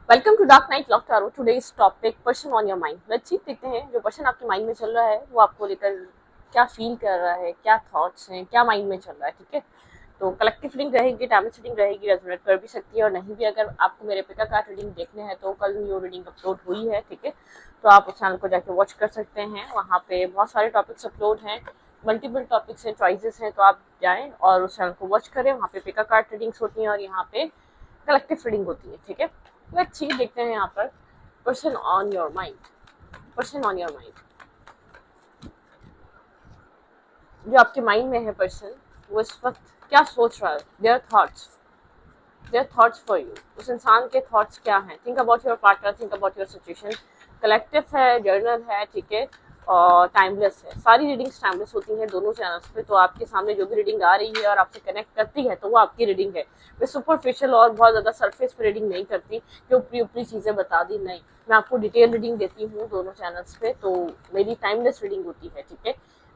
Welcome to dark night love tarot. Today's topic person on your mind. Let's see, देखते हैं जो person आपके mind में चल रहा है वो आपको लेकर क्या फील कर रहा है, क्या थॉट्स हैं, क्या माइंड में चल रहा है। ठीक है, तो कलेक्टिव रीडिंग रहेगी, टैरोट रीडिंग रहेगी, रेजोनेट कर भी सकती है और नहीं भी। अगर आपको मेरे पिका कार्ड रीडिंग देखने हैं तो कल न्यू रीडिंग अपलोड हुई है, ठीक है, तो आप उस चैनल को जाके वॉच कर सकते हैं। वहाँ पे बहुत सारे टॉपिक्स अपलोड हैं, मल्टीपल टॉपिक्स हैं, चॉइसेस हैं, तो आप जाएं और उस चैनल को वॉच करें। वहाँ पे पिका कार्ड रीडिंग्स होती हैं और यहाँ पे कलेक्टिव रीडिंग होती है। ठीक है, लेट्स सी, देखते हैं यहाँ पर person on your mind. Person on your mind, जो आपके माइंड में है पर्सन, वो इस वक्त क्या सोच रहा है। Their thoughts for you. उस इंसान के थॉट्स क्या हैं। Think about your partner, think about your situation. Collective है, जर्नल है, ठीक है, और टाइमलेस है। सारी रीडिंग्स टाइमलेस होती हैं दोनों चैनल्स पे। तो आपके सामने जो भी रीडिंग आ रही है और आपसे कनेक्ट करती है तो वो आपकी रीडिंग है। मैं सुपरफिशियल और बहुत ज़्यादा सरफेस पे रीडिंग नहीं करती कि ऊपरी ऊपरी चीज़ें बता दी, नहीं। मैं आपको डिटेल रीडिंग देती हूँ दोनों चैनल्स पे, तो मेरी टाइमलेस रीडिंग होती है। ठीक है,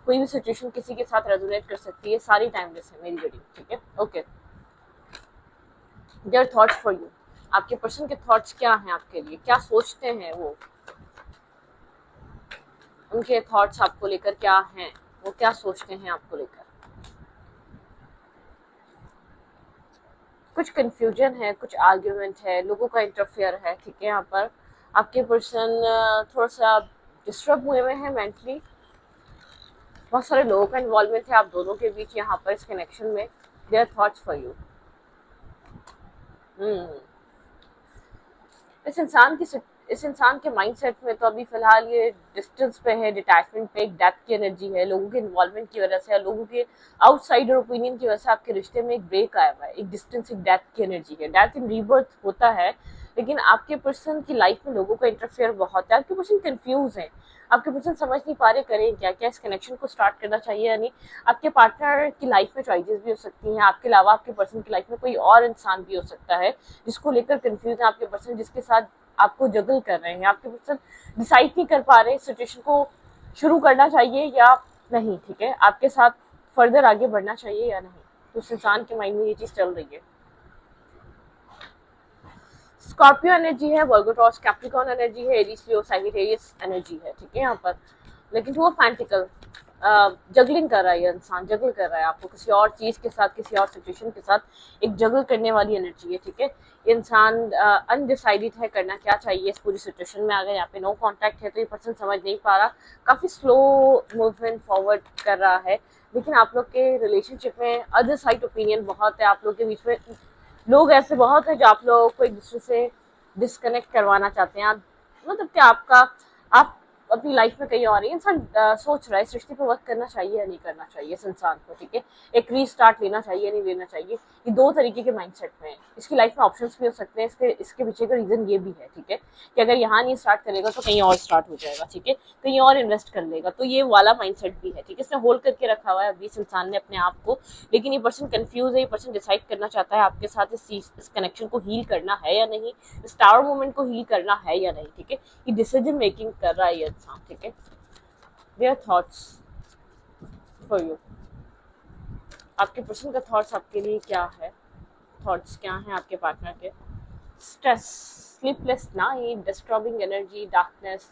कोई भी सिचुएशन किसी के साथ रेजोनेट कर सकती है, सारी टाइमलेस है मेरी रीडिंग। ठीक है, okay. Their thoughts for you, आपके पर्सन के थॉट्स क्या हैं आपके लिए, क्या सोचते हैं वो, उनके थॉट्स आपको लेकर क्या हैं, वो क्या सोचते हैं आपको लेकर। कुछ कंफ्यूजन है, कुछ आर्ग्यूमेंट है, लोगों का इंटरफेयर है। ठीक है, यहाँ पर आपके पर्सन थोड़ा सा डिस्टर्ब हुए हुए हैं मेंटली। बहुत सारे लोगों का इन्वॉल्वमेंट है आप दोनों के बीच यहाँ पर इस कनेक्शन में। Their thoughts for you. इस इंसान के माइंडसेट में तो अभी फिलहाल ये डिस्टेंस पे है, डिटैचमेंट पे, एक डेथ की एनर्जी है। लोगों के इन्वॉल्वमेंट की वजह से, लोगों के आउटसाइडर ओपिनियन की वजह से आपके रिश्ते में एक ब्रेक आया हुआ है, एक डिस्टेंस, एक डेथ की एनर्जी है। डेथ इन रीबर्थ होता है, लेकिन आपके पर्सन की लाइफ में लोगों का इंटरफेयर बहुत है। आपके पर्सन कंफ्यूज है, आपके पर्सन समझ नहीं पा रहे करें क्या, क्या इस कनेक्शन को स्टार्ट करना चाहिए या नहीं। आपके पार्टनर की लाइफ में चॉइसेस भी हो सकती हैं, आपके अलावा आपके पर्सन की लाइफ में कोई और इंसान भी हो सकता है जिसको लेकर कंफ्यूज है आपके पर्सन, जिसके साथ आपको जगल कर रहे हैं। आपके पर्सन डिसाइड नहीं कर पा रहे सिचुएशन को शुरू करना चाहिए या नहीं। ठीक है, आपके साथ फर्दर आगे बढ़ना चाहिए या नहीं। तो उस इंसान के माइंड में ये चीज चल रही है। स्कॉर्पियो एनर्जी है, वर्गो टॉरस कैप्रिकॉर्न एनर्जी है, एरीज लियो सैजिटेरियस एनर्जी है। ठीक है, यहाँ पर लेकिन वो फैंटिकल जगलिंग कर रहा है, ये इंसान जगल कर रहा है आपको किसी और चीज के साथ, किसी और सिचुएशन के साथ एक जगल करने वाली एनर्जी है। ठीक है, ये इंसान अनडिसाइडेड है, करना क्या चाहिए इस पूरी सिचुएशन में। अगर यहाँ पे नो कांटेक्ट है तो ये पर्सन समझ नहीं पा रहा, काफी स्लो मूवमेंट फॉरवर्ड कर रहा है। लेकिन आप लोग के रिलेशनशिप में अदर साइड ओपिनियन बहुत है, आप लोग के बीच में लोग ऐसे बहुत है जो आप लोगों को एक दूसरे से डिस्कनेक्ट करवाना चाहते हैं। आप मतलब कि आप अपनी लाइफ में कहीं और इंसान सोच रहा है इस रिश्ते पे वर्क करना चाहिए या नहीं करना चाहिए इस इंसान को। ठीक है, एक रीस्टार्ट लेना चाहिए नहीं लेना चाहिए। ये दो तरीके के माइंडसेट में है। इसकी लाइफ में ऑप्शंस भी हो सकते हैं, इसके पीछे का रीजन ये भी है। ठीक है, कि अगर यहाँ नहीं स्टार्ट करेगा तो कहीं और स्टार्ट हो जाएगा। ठीक है, कहीं और इन्वेस्ट कर लेगा, तो ये वाला माइंडसेट भी है। ठीक है, इसने होल्ड करके रखा हुआ है अभी इस इंसान ने अपने आप को। लेकिन ये पर्सन कंफ्यूज है, ये पर्सन डिसाइड करना चाहता है आपके साथ इस कनेक्शन को हील करना है या नहीं, इस टावर मोमेंट को हील करना है या नहीं। ठीक है, ये डिसीजन मेकिंग कर रहा है ये इंसान। ठीक है, देयर थॉट्स फॉर यू, आपके पर्सन का थॉट्स आपके लिए क्या है, थॉट्स क्या हैं आपके पार्टनर के। Stress, sleepless night, disturbing energy, darkness,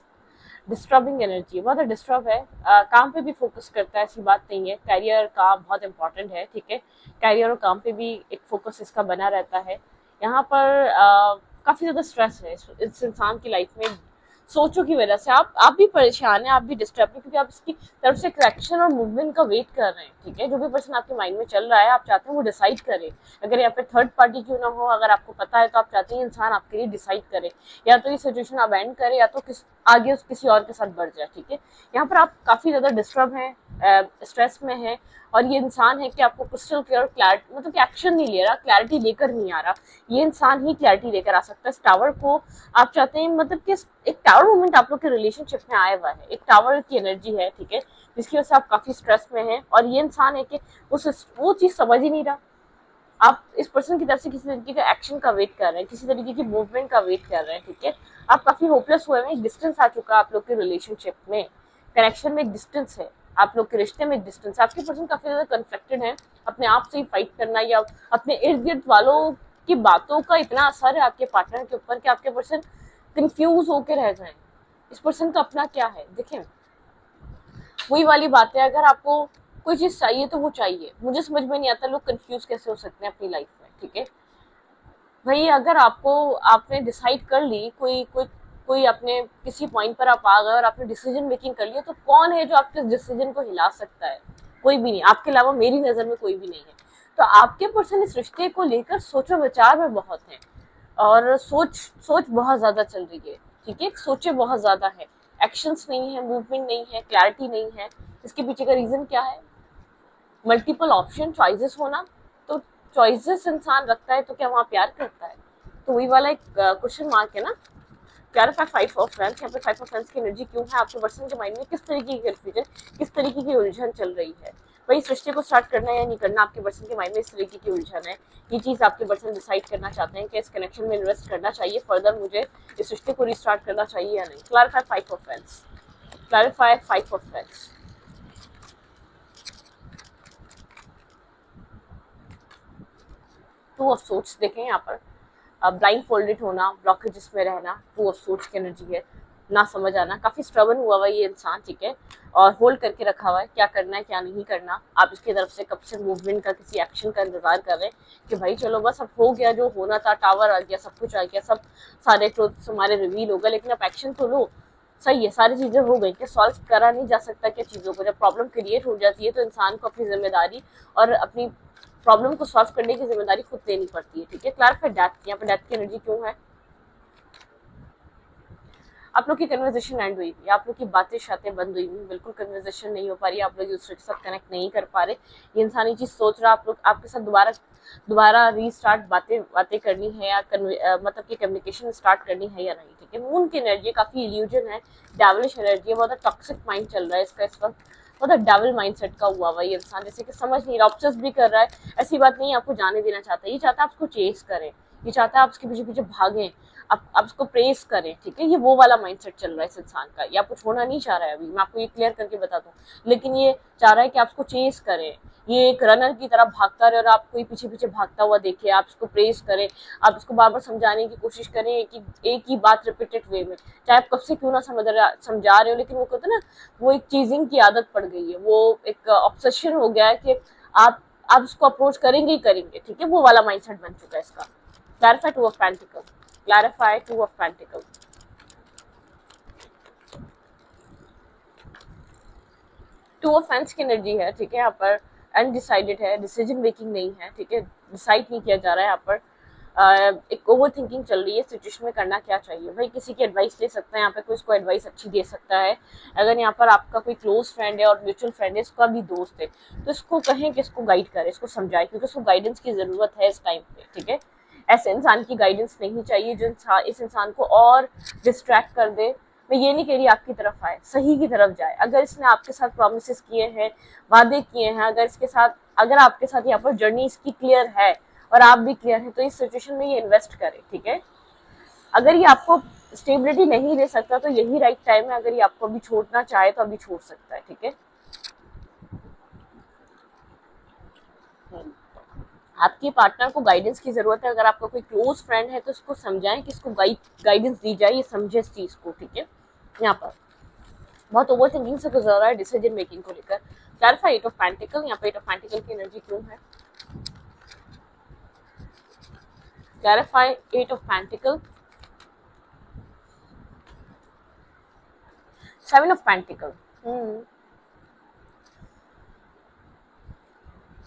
disturbing energy बहुत डिस्टर्ब है। काम पे भी फोकस करता है, ऐसी बात नहीं है। करियर का बहुत इंपॉर्टेंट है। ठीक है, करियर और काम पे भी एक फोकस इसका बना रहता है। यहाँ पर काफ़ी ज़्यादा स्ट्रेस है इस इंसान की लाइफ में। सोचों की वजह से आप भी परेशान हैं, आप भी डिस्टर्ब हैं, क्योंकि आप इसकी तरफ से एक्शन और मूवमेंट का वेट कर रहे हैं। ठीक है, जो भी पर्सन आपके माइंड में चल रहा है आप चाहते हैं वो डिसाइड करे। अगर यहाँ पे थर्ड पार्टी क्यों ना हो, अगर आपको पता है तो आप चाहते हैं इंसान आपके लिए डिसाइड करे, या तो ये सिचुएशन अब एंड करे या तो आगे किसी और के साथ बढ़ जाए। ठीक है, यहाँ पर आप काफ़ी ज़्यादा डिस्टर्ब हैं, स्ट्रेस में है, और ये इंसान है कि आपको क्रिस्टल क्लियर क्लैरिटी, मतलब कि एक्शन नहीं ले रहा, क्लैरिटी लेकर नहीं आ रहा। ये इंसान ही क्लैरिटी लेकर आ सकता है। इस टावर को आप चाहते हैं, मतलब कि एक टावर मोमेंट आप लोग के रिलेशनशिप में आया हुआ है, एक टावर की एनर्जी है। ठीक है, जिसकी वजह से आप काफी स्ट्रेस में हैं, और ये इंसान है कि वो चीज समझ ही नहीं रहा। आप इस पर्सन की तरफ से किसी तरीके का एक्शन का वेट कर रहे हैं, किसी तरीके की मूवमेंट का वेट कर रहे हैं। ठीक है, आप काफी होपलेस हुए हैं, एक डिस्टेंस आ चुका है आप लोग के रिलेशनशिप में, कनेक्शन में एक डिस्टेंस है, आप लोग के रिश्ते में एक डिस्टेंस। आपके पर्सन काफी ज्यादा कन्फ्लिक्टेड है, अपने आप से ही फाइट करना या अपने इर्द गिर्द वालों आपकी बातों का इतना असर है आपके पार्टनर के ऊपर कि आपके पर्सन कंफ्यूज होके रह गए, इस पर्सन का अपना क्या है। देखिए वही वाली बात है, अगर आपको कोई चीज चाहिए तो वो चाहिए। मुझे समझ में नहीं आता लोग कंफ्यूज कैसे हो सकते हैं अपनी लाइफ में, ठीक है भाई। अगर आपको आपने डिसाइड कर ली कोई कोई कोई अपने किसी पॉइंट पर आप आ गए और आपने डिसीजन मेकिंग कर लिया, तो कौन है जो आपके डिसीजन को हिला सकता है? कोई भी नहीं, आपके अलावा मेरी नजर में कोई भी नहीं है। तो आपके पर्सन इस रिश्ते को लेकर सोचो विचार में बहुत है, और सोच सोच बहुत ज्यादा चल रही है, ठीक है, सोचे बहुत ज्यादा है, एक्शंस नहीं है, मूवमेंट नहीं है, क्लैरिटी नहीं है। इसके पीछे का रीजन क्या है? मल्टीपल ऑप्शन, चॉइसेस होना। तो चॉइसेस इंसान रखता है तो क्या वहाँ प्यार करता है? तो वही वाला एक क्वेश्चन मार्क है ना। क्लैरिफाई फाइव ऑफ फ्रेंड्स, यहाँ पे फाइव ऑफ फ्रेंड्स की एनर्जी क्यों है आपके पर्सन के माइंड में? किस तरीके की कंफ्यूजन, किस तरीके की उलझन चल रही है? भाई इस रिश्ते को स्टार्ट करना है या नहीं करना, आपके पर्सन के माइंड में इस तरीके की उलझन है। ये चीज आपके पर्सन डिसाइड करना चाहते हैं कि इस कनेक्शन में इन्वेस्ट करना चाहिए, फर्दर मुझे इस रिश्ते को रिस्टार्ट करना चाहिए या नहीं। Clarify five of friends, clarify five of friends. Two of sorts देखें यहाँ पर, ब्लाइंड फोल्डेड होना, ब्लॉकेजेस में रहना, टू ऑफ सोर्ट्स की एनर्जी है। ना समझ आना, काफी स्ट्रगल हुआ हुआ ये इंसान, ठीक है, और होल्ड करके रखा हुआ है क्या करना है क्या नहीं करना। आप इसकी तरफ से कब से मूवमेंट का, किसी एक्शन का इंतजार कर रहे हैं कि भाई चलो बस अब हो गया, जो होना था, टावर आ गया, सब कुछ आ गया, सब सारे ट्रूथ्स हमारे रिवील हो गए, लेकिन अब एक्शन तो लो। सही है, सारी चीजें हो गई, क्या सॉल्व करा नहीं जा सकता क्या चीजों को? जब प्रॉब्लम क्रिएट हो जाती है तो इंसान को अपनी जिम्मेदारी और अपनी प्रॉब्लम को सॉल्व करने की जिम्मेदारी खुद लेनी पड़ती है, ठीक है। क्लैरिफाई डेथ, यहाँ पे डेथ की एनर्जी क्यों है? आप लोग की कन्वर्सेशन एंड हुई थी, आप लोग की बातें शातें बंद हुई हुई, बिल्कुल कन्वर्सेशन नहीं हो पा रही, आप लोग दूसरे के साथ कनेक्ट नहीं कर पा रहे। ये इंसानी चीज सोच रहा, आप लोग आपके साथ दोबारा दोबारा रीस्टार्ट बातें बातें करनी है या मतलब कि कम्युनिकेशन स्टार्ट करनी है या नहीं, ठीक है। मून की एनर्जी काफी इल्यूजन है, डेविलिश एनर्जी है, बहुत टॉक्सिक माइंड चल रहा है इसका इस वक्त, मतलब डेविल माइंडसेट का हुआ हुआ ये इंसान, जैसे कि समझ नहीं रहा, ऑब्सेस भी कर रहा है। ऐसी बात नहीं है आपको जाने देना चाहता है, ये चाहता है आपको चेस करें, ये चाहता है आपके पीछे पीछे भागें, आप उसको प्रेस करें, ठीक है। ये वो वाला माइंडसेट चल रहा है इस इंसान का, ये आपको छोड़ना नहीं चाह रहा है। अभी मैं आपको ये क्लियर करके बता दूं, लेकिन ये चाह रहा है कि आप उसको चेस करें, ये एक रनर की तरह भागता रहे और आप कोई पीछे पीछे भागता हुआ देखे, आप उसको प्रेस करें, आप उसको बार बार समझाने की कोशिश करें एक ही बात रिपीटेड वे में, चाहे आप कब से क्यों ना समझा रहे हो, लेकिन वो कहते हैं ना, वो एक चीजिंग की आदत पड़ गई है, वो एक ऑब्सेशन हो गया है कि आप आप उसको अप्रोच करेंगे ही करेंगे, ठीक है। वो वाला माइंडसेट बन चुका है इसका। Clarify two of pentacle, clarify two of pentacle. Two of fans की एनर्जी है, ठीक है, यहाँ पर अनडिसाइडेड है, डिसीजन मेकिंग नहीं है, ठीक है, डिसाइड नहीं किया जा रहा है यहाँ पर। एक ओवर थिंकिंग चल रही है सिचुएशन में, करना क्या चाहिए। भाई किसी की एडवाइस ले सकता है यहाँ पे, कोई इसको एडवाइस अच्छी दे सकता है। अगर यहाँ पर आपका कोई क्लोज फ्रेंड है और म्यूचुअल फ्रेंड है, इसका भी दोस्त है, तो इसको कहें कि इसको गाइड करे, इसको समझाए, क्योंकि उसको गाइडेंस की जरूरत है इस टाइम पे, ठीक है। ऐसे इंसान की गाइडेंस नहीं चाहिए जो इस इंसान को और डिस्ट्रैक्ट कर दे। मैं ये नहीं कह रही आपकी तरफ आए, सही की तरफ जाए। अगर इसने आपके साथ प्रॉमिसेस किए हैं, वादे किए हैं, अगर आपके साथ यहाँ पर जर्नी इसकी क्लियर है और आप भी क्लियर है, तो इस सिचुएशन में ये इन्वेस्ट करें, ठीक है। अगर ये आपको स्टेबिलिटी नहीं दे सकता तो यही राइट टाइम है, अगर ये आपको अभी छोड़ना चाहे तो अभी छोड़ सकता है, ठीक है। आपके पार्टनर को गाइडेंस की जरूरत है। अगर आपका कोई क्लोज फ्रेंड है तो उसको समझाएं कि इसको गाइडेंस दी जाए, ये समझे इस चीज को, ठीक है। यहाँ पर बहुत ओवर थिंकिंग से गुजर रहा है डिसीजन मेकिंग को लेकर। क्लैरिफाई एट ऑफ पेंटिकल, यहाँ पे एट ऑफ पेंटिकल की एनर्जी क्यों है? Clarify eight of pentacle, seven of pentacle.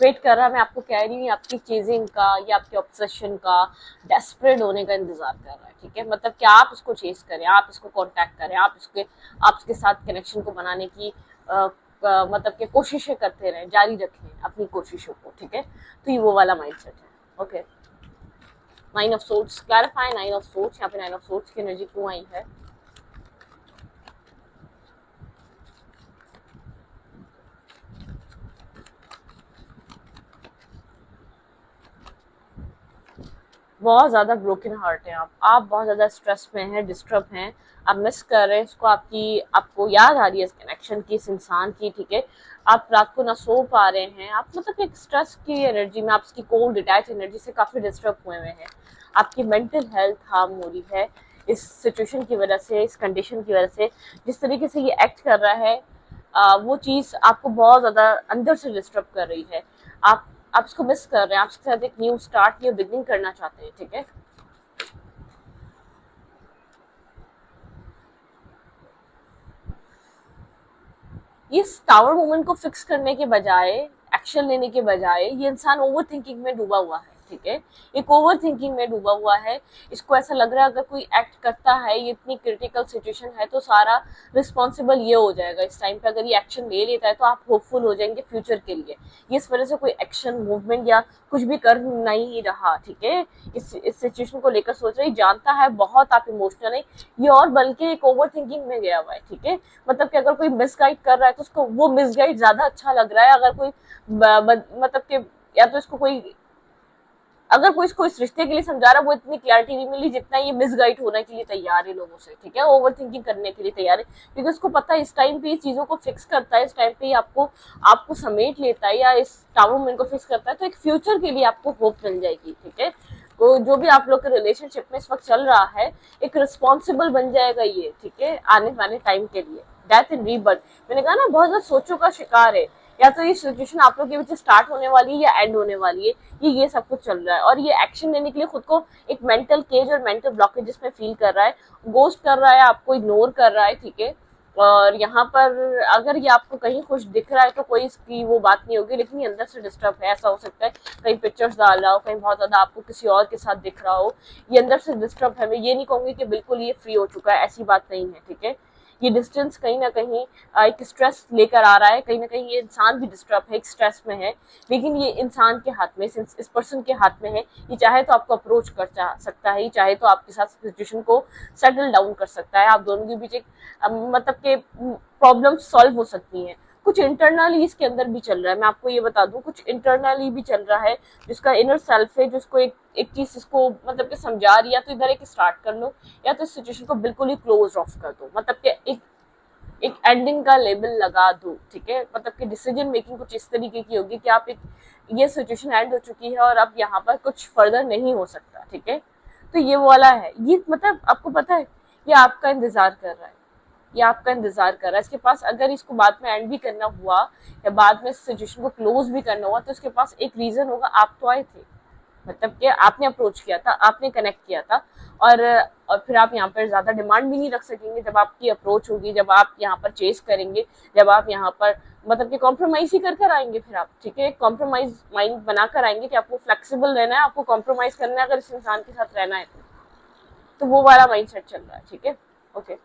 Wait कर रहा है, मैं आपको कह रही हूँ, आपकी चेजिंग का या आपके ऑब्सेशन का, डेस्परेट होने का इंतजार कर रहा है, ठीक है। मतलब कि आप इसको चेस करें, आप इसको कांटेक्ट करें, आप इसके साथ कनेक्शन को बनाने की मतलब कि कोशिशें करते रहें, जारी रखें अपनी कोशिशों को, ठीक है। तो ये वो वाला माइंडसेट है, okay. Nine of sorts, clarify nine of sorts, यहाँ पे नाइन ऑफ सोर्ट्स की एनर्जी क्यों आई है? बहुत ज़्यादा ब्रोकन हार्ट हैं आप बहुत ज़्यादा स्ट्रेस में हैं, डिस्टर्ब हैं, आप मिस कर रहे हैं इसको, आपको याद आ रही है इस कनेक्शन की, इस इंसान की, ठीक है। आप रात को ना सो पा रहे हैं, आप मतलब एक स्ट्रेस की एनर्जी में, आप इसकी कोल्ड डिटैच एनर्जी से काफ़ी डिस्टर्ब हुए हुए हैं। आपकी मेंटल हेल्थ हार्म हो रही है इस सिचुएशन की वजह से, इस कंडीशन की वजह से। जिस तरीके से ये एक्ट कर रहा है वो चीज़ आपको बहुत ज़्यादा अंदर से डिस्टर्ब कर रही है। आप आप इसको मिस कर रहे हैं, आप इसके साथ एक न्यू स्टार्ट, न्यू बिगनिंग करना चाहते हैं, ठीक है। ये टावर मूवमेंट को फिक्स करने के बजाय, एक्शन लेने के बजाय, ये इंसान ओवर थिंकिंग में डूबा हुआ है, ठीक है। एक ओवर थिंकिंग में डूबा हुआ है। इसको ऐसा लग रहा है अगर कोई एक्ट करता है, ये इतनी क्रिटिकल सिचुएशन है, तो सारा रिस्पॉन्सिबल ये हो जाएगा इस टाइम पे। अगर ये एक्शन ले लेता है तो आप होपफुल हो जाएंगे फ्यूचर के लिए। ये इस वजह से कोई एक्शन मूवमेंट या कुछ भी कर नहीं रहा, ठीक है। इस सिचुएशन को लेकर सोच रहा है, जानता है बहुत आप इमोशनल है ये, और बल्कि एक ओवर थिंकिंग में गया हुआ है, ठीक है। मतलब कि अगर कोई मिसगाइड कर रहा है तो उसको वो मिसगाइड ज्यादा अच्छा लग रहा है। अगर कोई मतलब कि या तो इसको कोई, अगर कोई इसको इस रिश्ते के लिए समझा रहा है, वो इतनी क्लैरिटी नहीं मिली जितना ये मिसगाइड होने के लिए तैयार है लोगों से, ठीक है। ओवर थिंकिंग करने के लिए तैयार है, क्योंकि उसको पता है इस टाइम पे ये चीजों को फिक्स करता है, इस टाइम पे आपको आपको समेट लेता है या इस टावर मूवमेंट को फिक्स करता है, तो एक फ्यूचर के लिए आपको होप मिल जाएगी, ठीक है। तो जो भी आप लोग के रिलेशनशिप में इस वक्त चल रहा है, एक रिस्पॉन्सिबल बन जाएगा ये, ठीक है, आने वाले टाइम के लिए। डेथ एंड रीबर्थ, मैंने कहा ना, बहुत ज्यादा सोचों का शिकार है। या तो ये सिचुएशन आप लोग के बीच स्टार्ट होने वाली है या एंड होने वाली है, ये सब कुछ चल रहा है। और ये एक्शन लेने के लिए खुद को एक मेंटल केज और मेंटल ब्लॉकेज जिसमें फील कर रहा है, गोस्ट कर रहा है, आपको इग्नोर कर रहा है, ठीक है। और यहाँ पर अगर ये आपको कहीं खुश दिख रहा है तो कोई इसकी वो बात नहीं होगी, लेकिन ये अंदर से डिस्टर्ब है। ऐसा हो सकता है कहीं पिक्चर्स डाल रहा हो, कहीं बहुत ज्यादा आपको किसी और के साथ दिख रहा हो, ये अंदर से डिस्टर्ब है। मैं ये नहीं कहूंगी कि बिल्कुल ये फ्री हो चुका है, ऐसी बात नहीं है, ठीक है। ये डिस्टेंस कहीं ना कहीं एक स्ट्रेस लेकर आ रहा है, कहीं ना कहीं ये इंसान भी डिस्टर्ब है, एक स्ट्रेस में है, लेकिन ये इंसान के हाथ में, इस पर्सन के हाथ में है। ये चाहे तो आपको अप्रोच कर सकता है, ये चाहे तो आपके साथ सिचुएशन को सेटल डाउन कर सकता है। आप दोनों के बीच एक मतलब के प्रॉब्लम सॉल्व हो सकती हैं। कुछ इंटरनली इसके अंदर भी चल रहा है, मैं आपको ये बता दूं, कुछ इंटरनली भी चल रहा है, जिसका इनर सेल्फ है, जिसको एक चीज इसको मतलब कि समझा रही है। तो इधर एक स्टार्ट कर लो, या तो इस सिचुएशन को बिल्कुल ही क्लोज ऑफ कर दो, मतलब कि एक एंडिंग का लेबल लगा दो, ठीक है। मतलब कि डिसीजन मेकिंग कुछ इस तरीके की होगी कि आप एक, ये सिचुएशन एंड हो चुकी है और अब यहाँ पर कुछ फर्दर नहीं हो सकता, ठीक है। तो ये वाला है, ये मतलब आपको पता है ये आपका इंतजार कर रहा है, ये आपका इंतजार कर रहा है। इसके पास अगर इसको बाद में एंड भी करना हुआ या बाद में सिचुएशन को क्लोज भी करना हुआ, तो इसके पास एक रीजन होगा, आप तो आए थे, मतलब कि आपने अप्रोच किया था, आपने कनेक्ट किया था। और फिर आप यहाँ पर ज्यादा डिमांड भी नहीं रख सकेंगे जब आपकी अप्रोच होगी, जब आप यहाँ पर चेस करेंगे, जब आप यहाँ पर मतलब कि कॉम्प्रोमाइज ही कर आएंगे फिर आप, ठीक है। कॉम्प्रोमाइज माइंड बनाकर आएंगे कि आपको फ्लेक्सिबल रहना है, आपको कॉम्प्रोमाइज करना है अगर इस इंसान के साथ रहना है तो वो वाला माइंड सेट चल रहा है, ठीक है। Okay,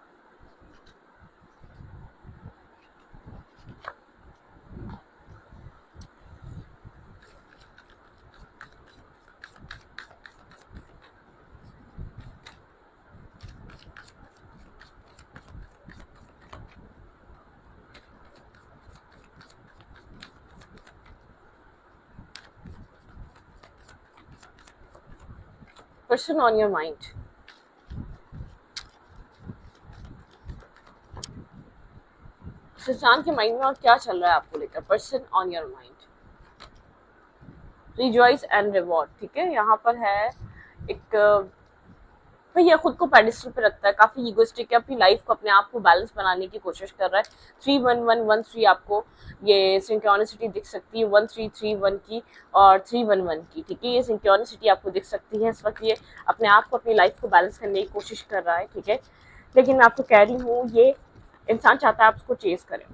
person on your mind, इंसान के माइंड में और क्या चल रहा है आपको लेकर, person on your mind, rejoice and reward, ठीक है। यहाँ पर है एक भैया खुद को पेडिस्टल पे रखता है, काफी ईगोइस्टिक है, अपनी लाइफ को, अपने आप को बैलेंस बनाने की कोशिश कर रहा है। 311113 आपको ये सिंक्रोनिसिटी दिख सकती है, 1331 की और 311 की, ठीक है। ये सिंक्रोनिसिटी आपको दिख सकती है। इस वक्त ये अपने आप को, अपनी लाइफ को बैलेंस करने की कोशिश कर रहा है, ठीक है। लेकिन मैं आपको कह रही हूँ, ये इंसान चाहता है आप उसको चेस करें।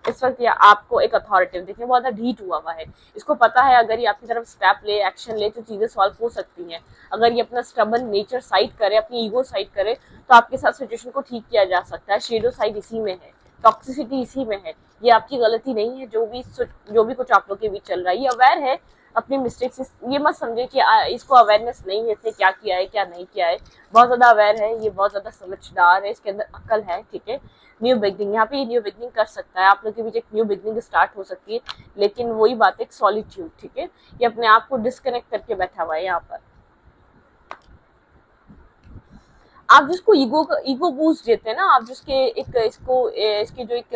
इस वक्त ये आपको एक अथॉरिटेटिव देखिए, बहुत ज्यादा ढीठ हुआ है। इसको पता है अगर ये आपकी तरफ स्टेप ले, एक्शन ले, तो चीजें सॉल्व हो सकती हैं। अगर ये अपना स्टबन नेचर साइड करे, अपनी ईगो साइड करे, तो आपके साथ सिचुएशन को ठीक किया जा सकता है। शेडो साइड इसी में है, टॉक्सिसिटी इसी में है। ये आपकी गलती नहीं है, जो भी कुछ आप लोग के बीच चल रहा है। ये अवेयर है अपनी मिस्टेक से, ये मत समझे कि इसको अवेयरनेस नहीं है, इसने क्या किया है क्या नहीं किया है। बहुत ज्यादा अवेयर है, ये बहुत ज्यादा समझदार है, इसके अंदर अकल है, ठीक है। न्यू बिगनिंग, यहाँ पे ये न्यू बिगनिंग कर सकता है, आप लोग के बीच एक न्यू बिगनिंग स्टार्ट हो सकती है। लेकिन वही बात है, एक सॉलिट्यूड, ठीक है। ये अपने आप को डिस्कनेक्ट करके बैठा हुआ है यहाँ पर, आप जिसको ईगो बूस्ट देते हैं ना, आप जिसके एक इसको इसकी जो एक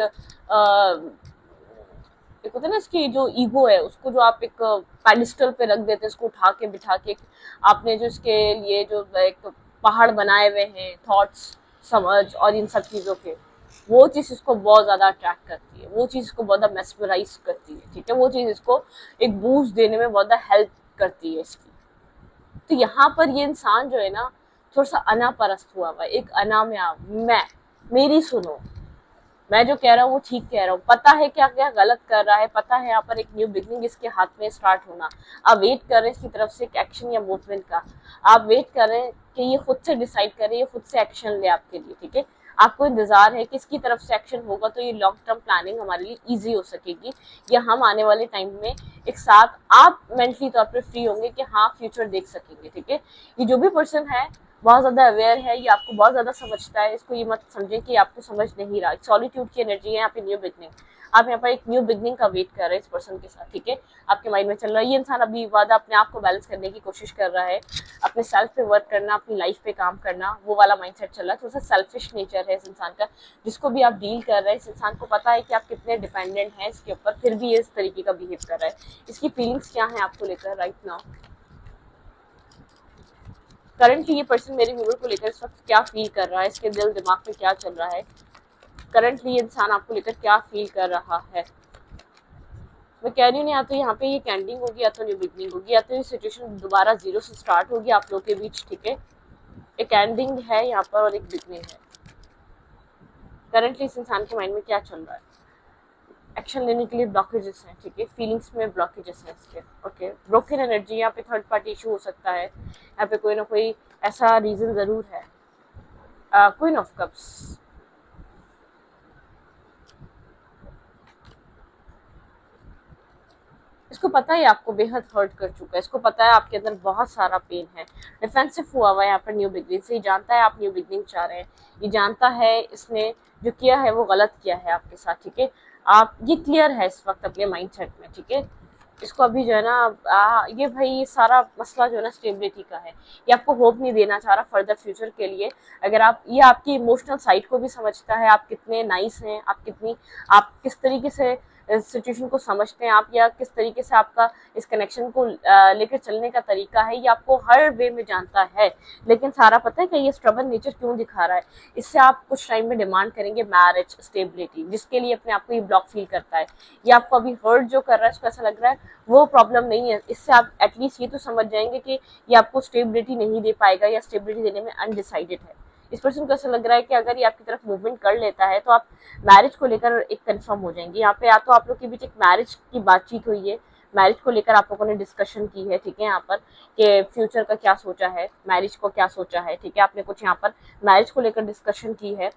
होता है ना, इसकी जो ईगो है उसको जो आप एक पेडिस्टल पे रख देते हैं, उसको उठा के बिठा के आपने जो इसके लिए जो एक पहाड़ बनाए हुए हैं थॉट्स, समझ और इन सब चीजों के, वो चीज इसको बहुत ज्यादा अट्रैक्ट करती है, वो चीज इसको बहुत ज्यादा मेस्मराइज करती है, ठीक है, वो चीज इसको एक बूस्ट देने में बहुत ज्यादा हेल्प करती है इसकी। तो यहाँ पर ये इंसान जो है ना थोड़ा सा अनापरस्त हुआ है, एक अना में मैं, मेरी सुनो, मैं जो कह रहा हूँ वो ठीक कह रहा हूँ, पता है क्या क्या गलत कर रहा है, पता है यहाँ पर एक न्यू बिगनिंग इसके हाथ में स्टार्ट होना, आप वेट कर रहे हैं इसकी तरफ से एक एक्शन या मूवमेंट का, आप वेट कर रहे हैं कि ये खुद से डिसाइड करे, ये खुद से एक्शन ले आपके लिए, ठीक है, आपको इंतजार है कि इसकी तरफ से एक्शन होगा तो ये लॉन्ग टर्म प्लानिंग हमारे लिए इजी हो सकेगी, या हम आने वाले टाइम में एक साथ आप मेंटली तौर पर फ्री होंगे कि हाँ फ्यूचर देख सकेंगे, ठीक है। ये जो भी पर्सन है बहुत ज्यादा अवेयर है, ये आपको बहुत ज्यादा समझता है, इसको ये मत समझे कि आपको समझ नहीं रहा, सॉलिट्यूड की एनर्जी है यहाँ पे, न्यू बिगनिंग, आप यहाँ पर एक न्यू बिगनिंग का वेट कर रहे हैं इस पर्सन के साथ, ठीक है, आपके माइंड में चल रहा है ये इंसान अभी वादा अपने आप को बैलेंस करने की कोशिश कर रहा है, अपने सेल्फ पे वर्क करना, अपनी लाइफ पे काम करना, वो वाला माइंडसेट चल रहा है, थोड़ा सा सेल्फिश नेचर है इस इंसान का, जिसको भी आप डील कर रहे हैं इस इंसान को पता है कि आप कितने डिपेंडेंट हैं इसके ऊपर, फिर भी ये इस तरीके का बिहेव कर रहा है, इसकी फीलिंग्स क्या है आपको लेकर राइट नाउ, करंटली ये पर्सन मेरे व्यूअर को लेकर इस वक्त क्या फील कर रहा है, इसके दिल दिमाग में क्या चल रहा है, करंटली ये इंसान आपको लेकर क्या फील कर रहा है। मैं कह रही हूँ या तो यहाँ पे ये एंडिंग होगी या तो न्यू बिगनिंग होगी, या तो ये सिचुएशन दोबारा जीरो से स्टार्ट होगी आप लोग के बीच, ठीक है, एक एंडिंग है यहाँ पर और एक बिगनिंग है। करंटली इस इंसान के माइंड में क्या चल रहा है, एक्शन लेने के लिए ब्लॉकेजेस हैं, ठीक है, फीलिंग्स में ब्लॉकेजेस हैं इसके, ओके, ब्रोकन एनर्जी, यहाँ पे थर्ड पार्टी इशू हो सकता है, यहाँ पे कोई ना कोई ऐसा रीजन जरूर है। क्वीन ऑफ कप्स, इसको पता है आपको बेहद हर्ट कर चुका है, इसको पता है आपके अंदर बहुत सारा पेन है, डिफेंसिव हुआ हुआ है यहाँ पर न्यू बिगनिंग से, ये जानता है आप न्यू बिगनिंग चाह रहे हैं, ये जानता है इसने जो किया है वो गलत किया है आपके साथ, ठीक है, आप ये क्लियर है इस वक्त अपने माइंडसेट में, ठीक है, इसको अभी जो है ना ये भाई ये सारा मसला जो है ना स्टेबिलिटी का है, ये आपको होप नहीं देना चाह रहा फर्दर फ्यूचर के लिए, अगर आप ये आपकी इमोशनल साइड को भी समझता है, आप कितने नाइस हैं, आप किस तरीके से सिचुएशन को समझते हैं आप, या किस तरीके से आपका इस कनेक्शन को लेकर चलने का तरीका है, ये आपको हर वे में जानता है, लेकिन सारा पता है कि ये स्ट्रबल नेचर क्यों दिखा रहा है, इससे आप कुछ टाइम में डिमांड करेंगे मैरिज स्टेबिलिटी, जिसके लिए अपने आप को ये ब्लॉक फील करता है, ये आपको अभी हर्ट जो कर रहा है उसको ऐसा लग रहा है वो प्रॉब्लम नहीं है, इससे आप एटलीस्ट ये तो समझ जाएंगे कि ये आपको स्टेबिलिटी नहीं दे पाएगा या स्टेबिलिटी देने में अनडिसाइडेड है। इस पर्सन को ऐसा लग रहा है कि अगर ये आपकी तरफ मूवमेंट कर लेता है तो आप मैरिज को लेकर एक कंफर्म हो जाएंगे, यहाँ पे या तो आप लोग के बीच एक मैरिज की बातचीत हुई है, मैरिज को लेकर आप लोगों ने डिस्कशन की है, ठीक है, यहाँ पर कि फ्यूचर का क्या सोचा है, मैरिज को क्या सोचा है, ठीक है, आपने कुछ यहाँ पर मैरिज को लेकर डिस्कशन की है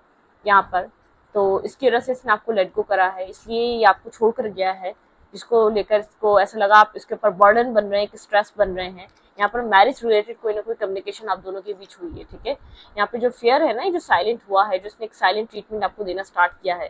यहाँ पर, तो इसकी वजह से इसने आपको लेट गो करा है, इसलिए ये आपको छोड़कर गया है, जिसको लेकर इसको ऐसा लगा आप इसके ऊपर बर्डन बन रहे हैं, एक स्ट्रेस बन रहे हैं, यहाँ पर मैरिज रिलेटेड कोई ना कोई कम्युनिकेशन आप दोनों के बीच हुई है, ठीक है, यहाँ पे जो फेयर है ना, ये जो साइलेंट हुआ है, जो इसने एक साइलेंट ट्रीटमेंट आपको देना स्टार्ट किया है,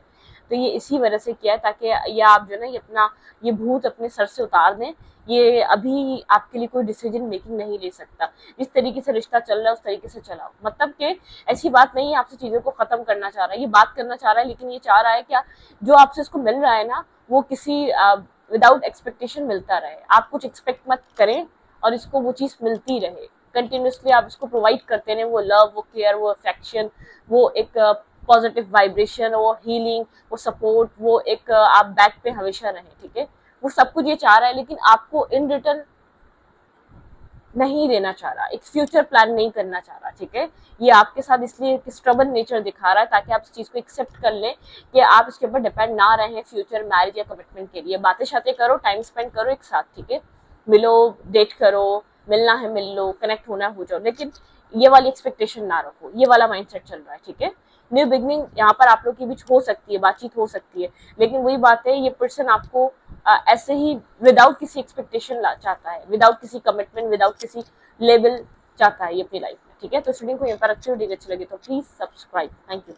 तो ये इसी वजह से किया है ताकि ये आप जो है ना ये भूत अपने सर से उतार दें, ये अभी आपके लिए कोई डिसीजन मेकिंग नहीं ले सकता, जिस तरीके से रिश्ता चल रहा है उस तरीके से चलाओ, मतलब कि ऐसी बात नहीं है आपसे चीजों को खत्म करना चाह रहा है, ये बात करना चाह रहा है, लेकिन ये चाह रहा है क्या जो आपसे इसको मिल रहा है ना वो किसी विदाउट एक्सपेक्टेशन मिलता रहे, आप कुछ एक्सपेक्ट मत करें और इसको वो चीज मिलती रहे, कंटिन्यूसली आप इसको प्रोवाइड करते रहे, वो लव, वो केयर, वो अफेक्शन, वो एक पॉजिटिव वाइब्रेशन, वो हीलिंग, वो सपोर्ट, वो एक आप बैक पे हमेशा रहें, ठीक है, वो सब कुछ ये चाह रहा है, लेकिन आपको इन रिटर्न नहीं देना चाह रहा, एक फ्यूचर प्लान नहीं करना चाह रहा, ठीक है, ये आपके साथ इसलिए एक स्ट्रबल नेचर दिखा रहा है ताकि आप इस चीज को एक्सेप्ट कर लें कि आप इसके ऊपर डिपेंड ना रहें फ्यूचर मैरिज या कमिटमेंट के लिए, बातें शातें करो, टाइम स्पेंड करो एक साथ, ठीक है, मिलो, डेट करो, मिलना है मिल लो, कनेक्ट होना हो जाओ, लेकिन ये वाली एक्सपेक्टेशन ना रखो, ये वाला माइंडसेट चल रहा है, ठीक है, न्यू बिगनिंग यहाँ पर आप लोग के बीच हो सकती है, बातचीत हो सकती है, लेकिन वही बात है ये पर्सन आपको ऐसे ही विदाउट किसी एक्सपेक्टेशन चाहता है, विदाउट किसी कमिटमेंट, विदाउट किसी लेवल चाहता है ये अपनी लाइफ में, ठीक है, तो स्टूडेंट को यहाँ पर अच्छी वीडियो अच्छी लगी तो प्लीज सब्सक्राइब, थैंक यू।